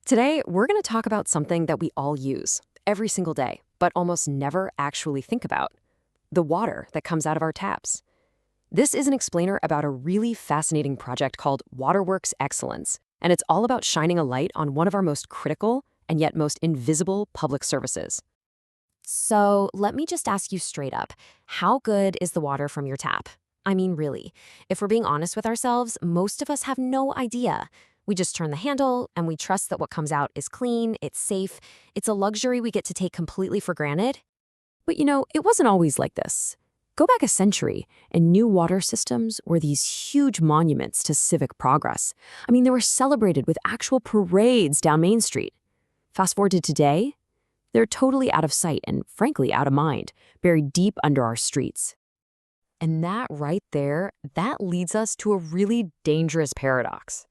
Today, we're going to talk about something that we all use every single day, but almost never actually think about: the water that comes out of our taps. This is an explainer about a really fascinating project called Waterworks Excellence, and it's all about shining a light on one of our most critical and yet most invisible public services. So let me just ask you straight up, how good is the water from your tap? I mean, really, if we're being honest with ourselves, most of us have no idea. We just turn the handle and we trust that what comes out is clean, it's safe, it's a luxury we get to take completely for granted. But it wasn't always like this. Go back a century, and new water systems were these huge monuments to civic progress. I mean, they were celebrated with actual parades down Main Street. Fast forward to today, they're totally out of sight and, frankly, out of mind, buried deep under our streets. And that right there, that leads us to a really dangerous paradox.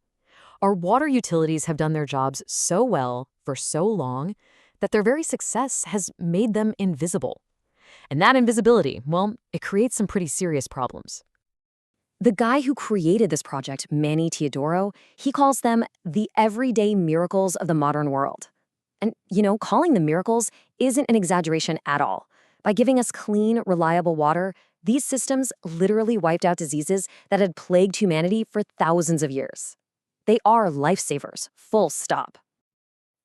Our water utilities have done their jobs so well for so long that their very success has made them invisible. And that invisibility, well, it creates some pretty serious problems. The guy who created this project, Manny Teodoro, he calls them the everyday miracles of the modern world. And, calling them miracles isn't an exaggeration at all. By giving us clean, reliable water, these systems literally wiped out diseases that had plagued humanity for thousands of years. They are lifesavers, full stop.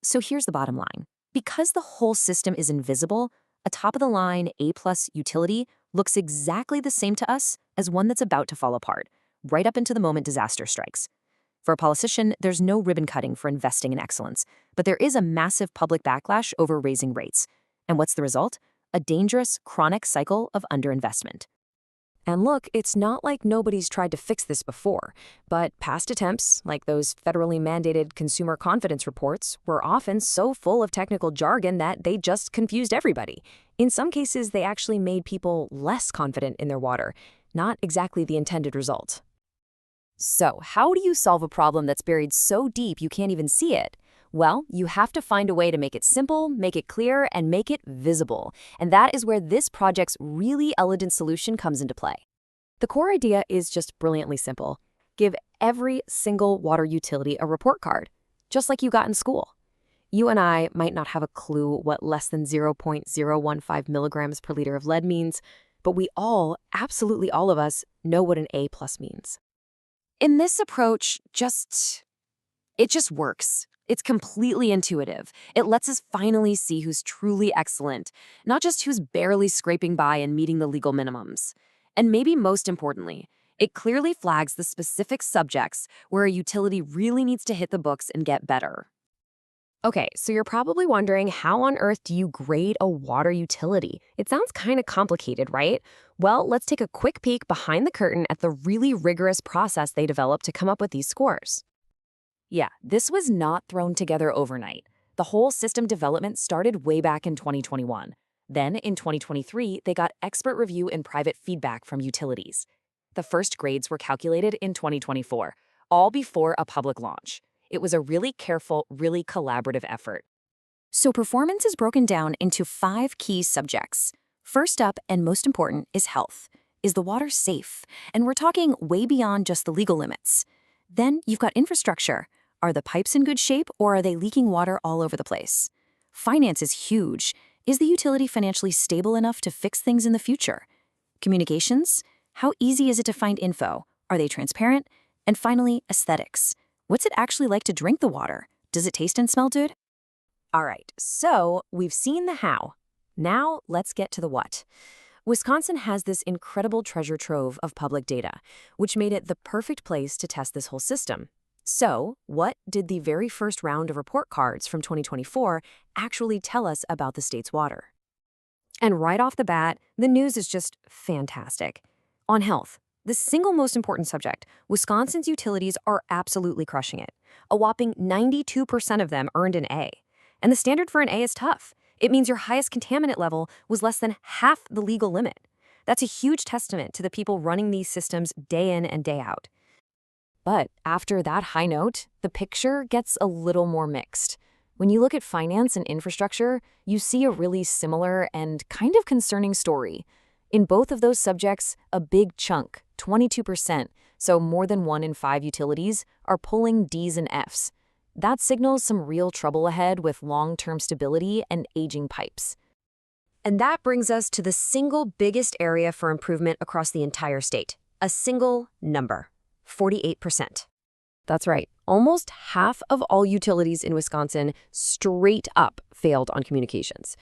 So here's the bottom line. Because the whole system is invisible, a top-of-the-line A-plus utility looks exactly the same to us as one that's about to fall apart, right up into the moment disaster strikes. For a politician, there's no ribbon cutting for investing in excellence, but there is a massive public backlash over raising rates. And what's the result? A dangerous, chronic cycle of underinvestment. And look, it's not like nobody's tried to fix this before, but past attempts, like those federally mandated consumer confidence reports, were often so full of technical jargon that they just confused everybody. In some cases, they actually made people less confident in their water, not exactly the intended result. So, how do you solve a problem that's buried so deep you can't even see it? Well, you have to find a way to make it simple, make it clear, and make it visible. And that is where this project's really elegant solution comes into play. The core idea is just brilliantly simple. Give every single water utility a report card, just like you got in school. You and I might not have a clue what less than 0.015 milligrams per liter of lead means, but we all, absolutely all of us, know what an A+ means. In this approach, it just works. It's completely intuitive. It lets us finally see who's truly excellent, not just who's barely scraping by and meeting the legal minimums. And maybe most importantly, it clearly flags the specific subjects where a utility really needs to hit the books and get better. Okay, so you're probably wondering, how on earth do you grade a water utility? It sounds kind of complicated, right? Well, let's take a quick peek behind the curtain at the really rigorous process they developed to come up with these scores. Yeah, this was not thrown together overnight. The whole system development started way back in 2021. Then, in 2023, they got expert review and private feedback from utilities. The first grades were calculated in 2024, all before a public launch. It was a really careful, really collaborative effort. So performance is broken down into 5 key subjects. First up, and most important, is health. Is the water safe? And we're talking way beyond just the legal limits. Then you've got infrastructure. Are the pipes in good shape, or are they leaking water all over the place? Finance is huge. Is the utility financially stable enough to fix things in the future? Communications? How easy is it to find info? Are they transparent? And finally, aesthetics. What's it actually like to drink the water? Does it taste and smell good? All right, so we've seen the how. Now let's get to the what. Wisconsin has this incredible treasure trove of public data, which made it the perfect place to test this whole system. So, what did the very first round of report cards from 2024 actually tell us about the state's water? And right off the bat, the news is just fantastic. On health, the single most important subject, Wisconsin's utilities are absolutely crushing it. A whopping 92% of them earned an A. And the standard for an A is tough. It means your highest contaminant level was less than half the legal limit. That's a huge testament to the people running these systems day in and day out. But after that high note, the picture gets a little more mixed. When you look at finance and infrastructure, you see a really similar and kind of concerning story. In both of those subjects, a big chunk, 22%, so more than 1 in 5 utilities, are pulling Ds and Fs. that signals some real trouble ahead with long-term stability and aging pipes. And that brings us to the single biggest area for improvement across the entire state. A single number, 48%. That's right. Almost half of all utilities in Wisconsin straight up failed on communications.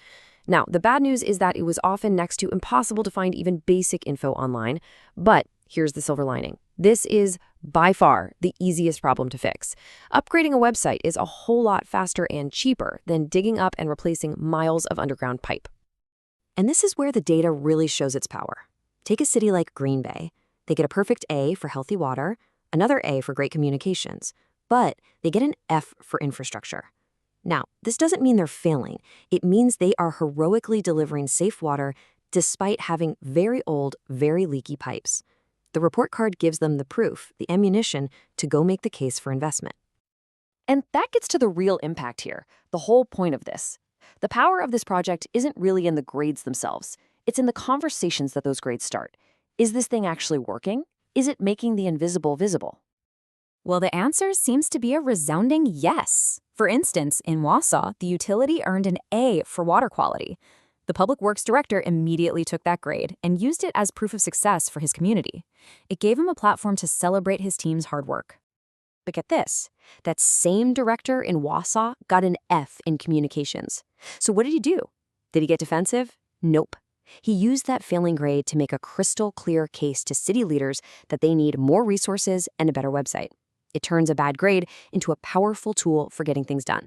Now, the bad news is that it was often next to impossible to find even basic info online. But here's the silver lining. This is by far the easiest problem to fix. Upgrading a website is a whole lot faster and cheaper than digging up and replacing miles of underground pipe. And this is where the data really shows its power. Take a city like Green Bay. They get a perfect A for healthy water, another A for great communications, but they get an F for infrastructure. Now, this doesn't mean they're failing. It means they are heroically delivering safe water despite having very old, very leaky pipes. The report card gives them the proof, the ammunition, to go make the case for investment. And that gets to the real impact here, the whole point of this. The power of this project isn't really in the grades themselves. It's in the conversations that those grades start. Is this thing actually working? Is it making the invisible visible? Well, the answer seems to be a resounding yes. For instance, in Wausau, the utility earned an A for water quality. The public works director immediately took that grade and used it as proof of success for his community. It gave him a platform to celebrate his team's hard work. But get this, that same director in Wausau got an F in communications. So what did he do? Did he get defensive? Nope. He used that failing grade to make a crystal clear case to city leaders that they need more resources and a better website. It turns a bad grade into a powerful tool for getting things done.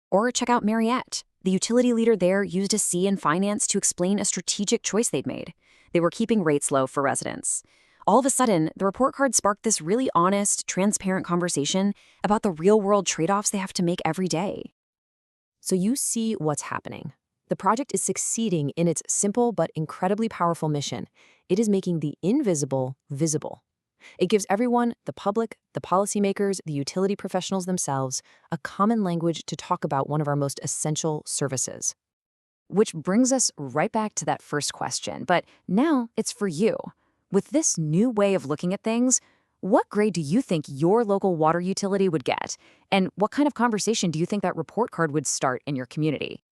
Or check out Mariette. The utility leader there used a C in finance to explain a strategic choice they'd made. They were keeping rates low for residents. All of a sudden, the report card sparked this really honest, transparent conversation about the real-world trade-offs they have to make every day. So you see what's happening. The project is succeeding in its simple but incredibly powerful mission. It is making the invisible visible. It gives everyone, the public, the policymakers, the utility professionals themselves, a common language to talk about one of our most essential services. Which brings us right back to that first question, but now it's for you. With this new way of looking at things, what grade do you think your local water utility would get? And what kind of conversation do you think that report card would start in your community?